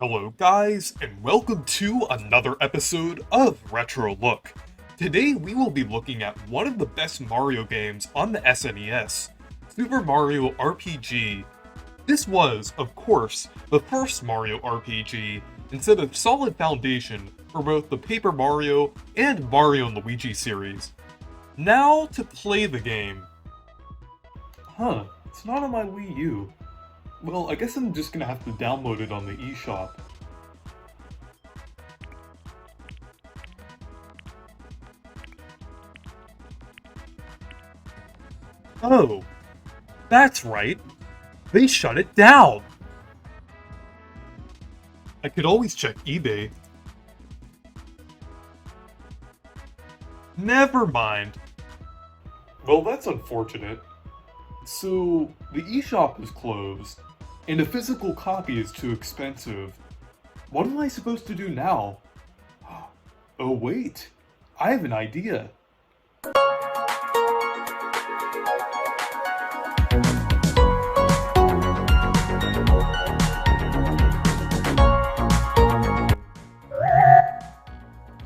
Hello guys, and welcome to another episode of Retro Look. Today we will be looking at one of the best Mario games on the SNES, Super Mario RPG. This was, of course, the first Mario RPG, and set a solid foundation for both the Paper Mario and Mario & Luigi series. Now to play the game. It's not on my Wii U. Well, I guess I'm just gonna have to download it on the eShop. Oh, that's right. They shut it down! I could always check eBay. Never mind. Well, that's unfortunate. So, the eShop is closed, and a physical copy is too expensive. What am I supposed to do now? Oh wait, I have an idea.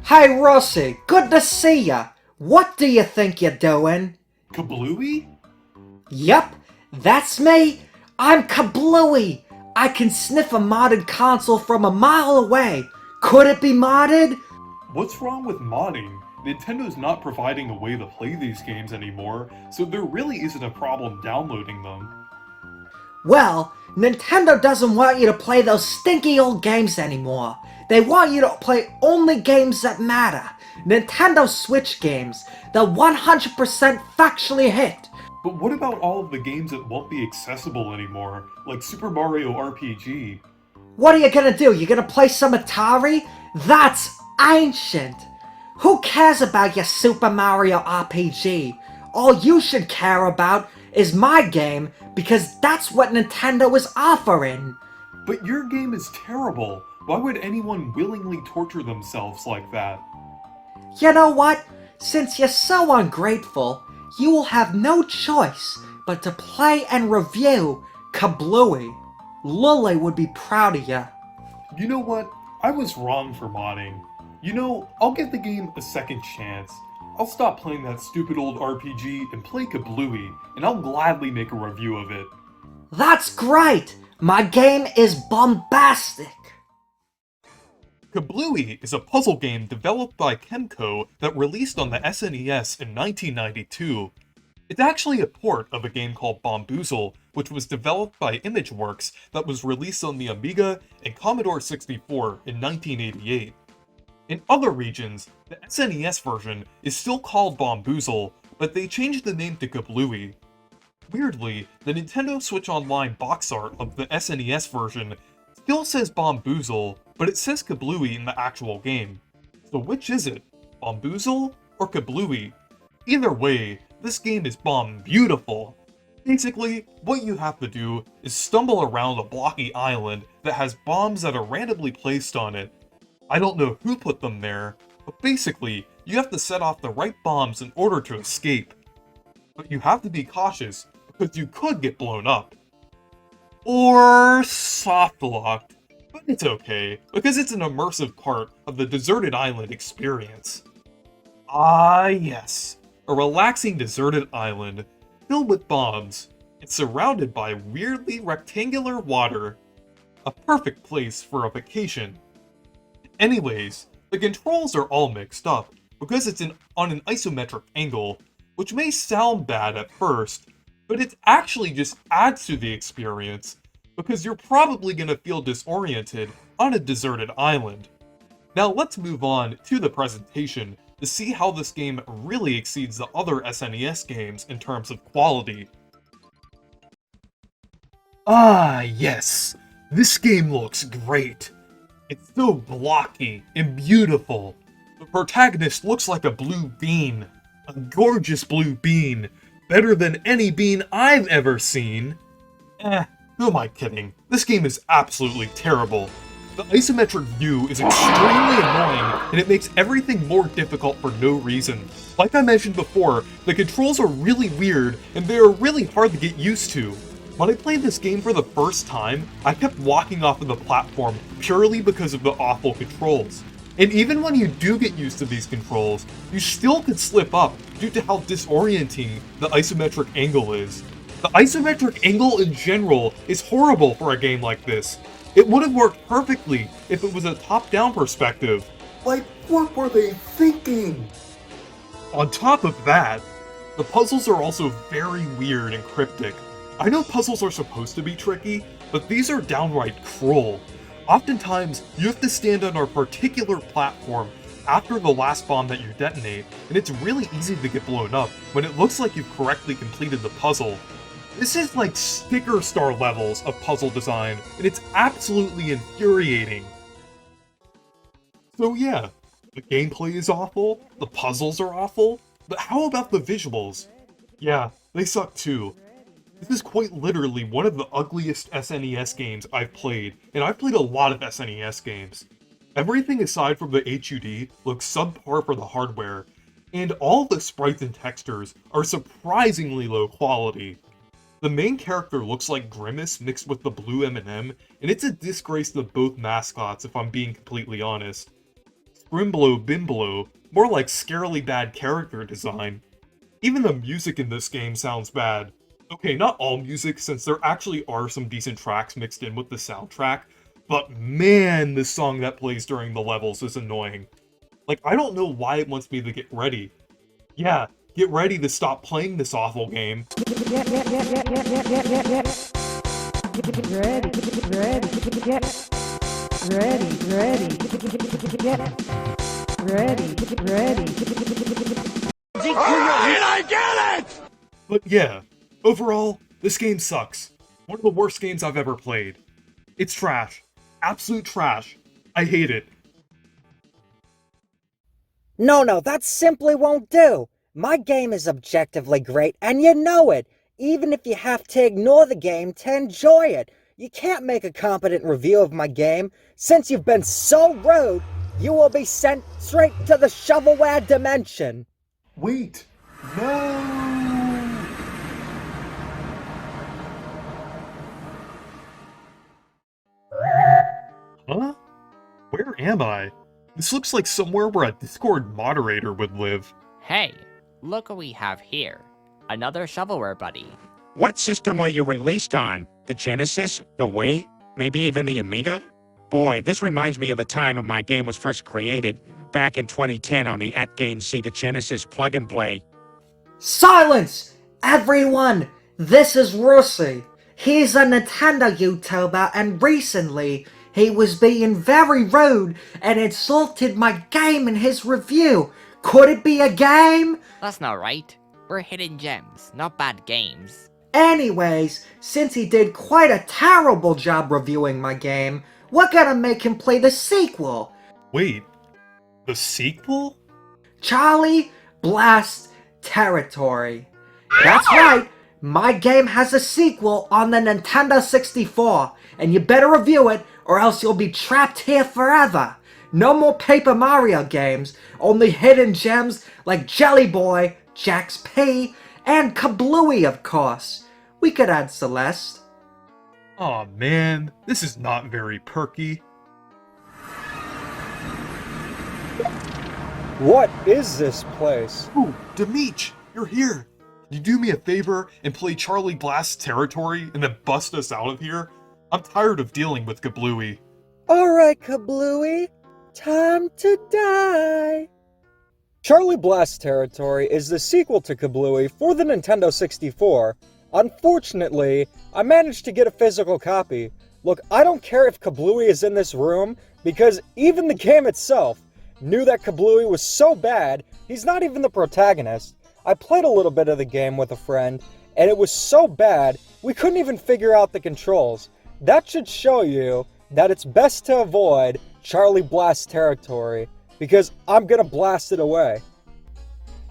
Hey Rossi, good to see ya! What do you think you're doing? Kablooey? Yup, that's me! I'm Kablooey! I can sniff a modded console from a mile away! Could it be modded? What's wrong with modding? Nintendo's not providing a way to play these games anymore, so there really isn't a problem downloading them. Well, Nintendo doesn't want you to play those stinky old games anymore. They want you to play only games that matter. Nintendo Switch games, the 100% factually hit. But what about all of the games that won't be accessible anymore, like Super Mario RPG? What are you gonna do? You gonna play some Atari? That's ancient! Who cares about your Super Mario RPG? All you should care about is my game, because that's what Nintendo is offering. But your game is terrible. Why would anyone willingly torture themselves like that? You know what? Since you're so ungrateful, you will have no choice but to play and review Kablooey. Lily would be proud of you. You know what? I was wrong for modding. You know, I'll give the game a second chance. I'll stop playing that stupid old RPG and play Kablooey, and I'll gladly make a review of it. That's great! My game is bombastic! Kablooey is a puzzle game developed by Kemco that released on the SNES in 1992. It's actually a port of a game called Bombuzal, which was developed by Imageworks that was released on the Amiga and Commodore 64 in 1988. In other regions, the SNES version is still called Bombuzal, but they changed the name to Kablooey. Weirdly, the Nintendo Switch Online box art of the SNES version still says Bombuzal, but it says Kablooey in the actual game. So which is it? Bombuzal or Kablooey? Either way, this game is beautiful. Basically, what you have to do is stumble around a blocky island that has bombs that are randomly placed on it. I don't know who put them there, but basically, you have to set off the right bombs in order to escape. But you have to be cautious, because you could get blown up. Or soft-locked. But it's okay, because it's an immersive part of the deserted island experience. Ah yes, a relaxing deserted island, filled with bombs, and surrounded by weirdly rectangular water. A perfect place for a vacation. Anyways, the controls are all mixed up, because it's on an isometric angle, which may sound bad at first, but it actually just adds to the experience, because you're probably going to feel disoriented on a deserted island. Now let's move on to the presentation to see how this game really exceeds the other SNES games in terms of quality. Ah yes, this game looks great. It's so blocky and beautiful. The protagonist looks like a blue bean. A gorgeous blue bean. Better than any bean I've ever seen. Who am I kidding? This game is absolutely terrible. The isometric view is extremely annoying, and it makes everything more difficult for no reason. Like I mentioned before, the controls are really weird, and they are really hard to get used to. When I played this game for the first time, I kept walking off of the platform purely because of the awful controls. And even when you do get used to these controls, you still could slip up due to how disorienting the isometric angle is. The isometric angle in general is horrible for a game like this. It would have worked perfectly if it was a top-down perspective. Like, what were they thinking? On top of that, the puzzles are also very weird and cryptic. I know puzzles are supposed to be tricky, but these are downright cruel. Oftentimes, you have to stand on a particular platform after the last bomb that you detonate, and it's really easy to get blown up when it looks like you've correctly completed the puzzle. This is like sticker star levels of puzzle design, and it's absolutely infuriating. So yeah, the gameplay is awful, the puzzles are awful, but how about the visuals? Yeah, they suck too. This is quite literally one of the ugliest SNES games I've played, and I've played a lot of SNES games. Everything aside from the HUD looks subpar for the hardware, and all the sprites and textures are surprisingly low quality. The main character looks like Grimace mixed with the blue M&M, and it's a disgrace to both mascots if I'm being completely honest. Scrimblow Bimblow, more like scarily bad character design. Even the music in this game sounds bad. Okay, not all music, since there actually are some decent tracks mixed in with the soundtrack, but man, the song that plays during the levels is annoying. Like, I don't know why it wants me to get ready. Yeah, get ready to stop playing this awful game. But yeah, overall, this game sucks. One of the worst games I've ever played. It's trash. Absolute trash. I hate it. No, that simply won't do. My game is objectively great, and you know it, even if you have to ignore the game to enjoy it. You can't make a competent review of my game. Since you've been so rude, you will be sent straight to the shovelware dimension. Wait, no! Huh? Where am I? This looks like somewhere where a Discord moderator would live. Hey, look what we have here. Another shovelware buddy. What system were you released on? The Genesis? The Wii? Maybe even the Amiga? Boy, this reminds me of the time when my game was first created, back in 2010 on the @GameC the Genesis plug and play. Silence! Everyone! This is Russi. He's a Nintendo YouTuber, and recently he was being very rude and insulted my game in his review. Could it be a game? That's not right. We're hidden gems, not bad games. Anyways, since he did quite a terrible job reviewing my game, we're gonna make him play the sequel. Wait, the sequel? Charlie Blast Territory. That's right, my game has a sequel on the Nintendo 64, and you better review it or else you'll be trapped here forever. No more Paper Mario games, only hidden gems like Jelly Boy, Jax P, and Kablooey, of course. We could add Celeste. Aw man, this is not very perky. What is this place? Ooh, Demeech, you're here. Can you do me a favor and play Charlie Blast Territory and then bust us out of here? I'm tired of dealing with Kablooey. Alright, Kablooey. Time to die. Charlie Blast Territory is the sequel to Kablooey for the Nintendo 64. Unfortunately, I managed to get a physical copy. Look, I don't care if Kablooey is in this room, because even the game itself knew that Kablooey was so bad, he's not even the protagonist. I played a little bit of the game with a friend, and it was so bad, we couldn't even figure out the controls. That should show you that it's best to avoid Charlie Blast Territory, because I'm gonna blast it away.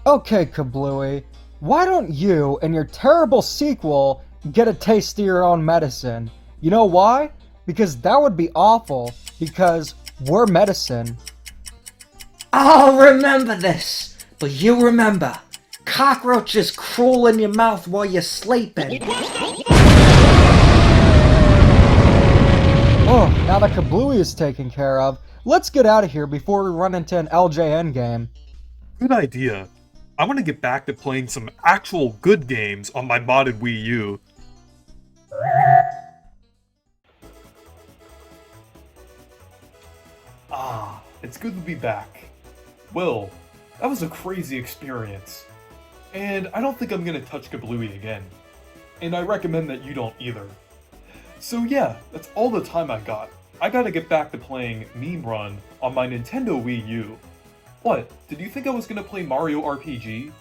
Okay, Kablooey, why don't you and your terrible sequel get a taste of your own medicine? You know why? Because that would be awful, because we're medicine. I'll remember this, but you remember, cockroaches crawl in your mouth while you're sleeping. Oh, now that Kablooey is taken care of, let's get out of here before we run into an LJN game. Good idea. I want to get back to playing some actual good games on my modded Wii U. Ah, it's good to be back. Well, that was a crazy experience. And I don't think I'm gonna touch Kablooey again. And I recommend that you don't either. So yeah, that's all the time I got. I gotta get back to playing Meme Run on my Nintendo Wii U. What, did you think I was gonna play Mario RPG?